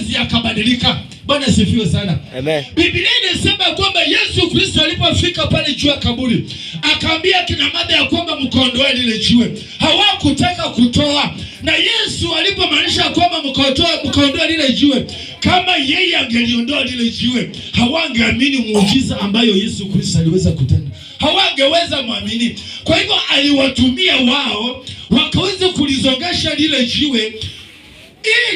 yakabadilika. Bwana sifiwe sana. Amen. Biblia inasema kwamba Yesu Kristo alipofika pale juu ya kaburi, akaambia kina mama ya kwamba mkondoe lile jiwe. Hawakutaka kutoa. Na Yesu alipomaanisha kwamba mkondoe lile jiwe, kama yeye angeliondoa lile jiwe, hawangeamini muujiza ambayo Yesu Kristo aliweza kutenda. Hawangeweza muamini. Kwa hivyo aliwatumia wao wakaweza kulizongesha lile jiwe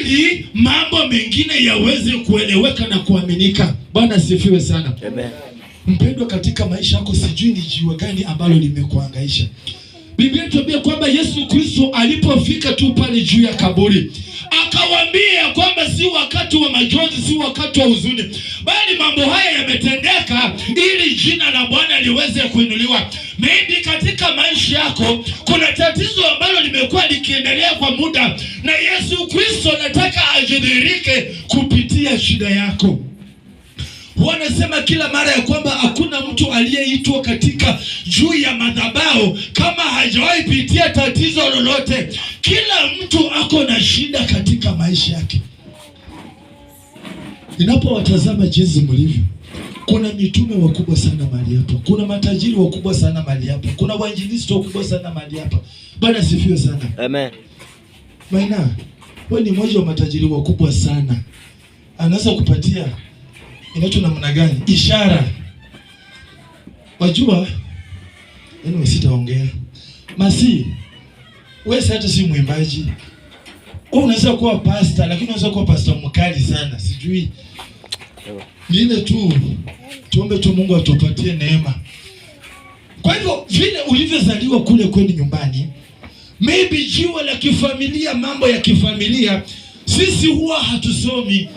ili mambo mengine yaweze kueleweka na kuaminika. Bwana sifiwe sana. Amen. Mpendwa, katika maisha yako sijui ni jiwe gani ambalo limekuhangaisha. Biblia inatuambia kwamba Yesu Kristo alipofika tu pale juu ya kaburi, akawaambia kwamba si wakati wa majonzi, si wakati wa huzuni, bali mambo haya yametendeka ili jina la Bwana liweze kuinuliwa. Maybe katika maisha yako kuna tatizo ambalo limekuwa likiendelea kwa muda, na Yesu Kristo anataka ajidhihirike kupitia shida yako. Wanasema kila mara ya kwamba hakuna mtu aliyeitwa katika juu ya madhabahu kama hajawahi pitia tatizo lolote. Kila mtu ako na shida katika maisha yake. Ninapowatazama jinsi mlivyo, kuna mitume wakubwa sana mahali hapa, kuna matajiri wakubwa sana mahali hapa, kuna wainjilisti wakubwa sana mahali hapa. Bwana sifiwe sana. Amen. Maina, wewe ni mmoja wa matajiri wakubwa sana. Anaweza kupatia inaitwa namna gani? Ishara. Wajua, yaani sitaongea. Masi, wewe hata si mwimbaji. Wewe unaweza kuwa pastor, lakini unaweza kuwa pastor mkali sana. Sijui. Ile tu tuombe tu Mungu atupatie neema. Kwa hivyo vile ulivyozaliwa kule kwenu nyumbani, maybe jiwe la kifamilia, mambo ya kifamilia, sisi huwa hatusomi.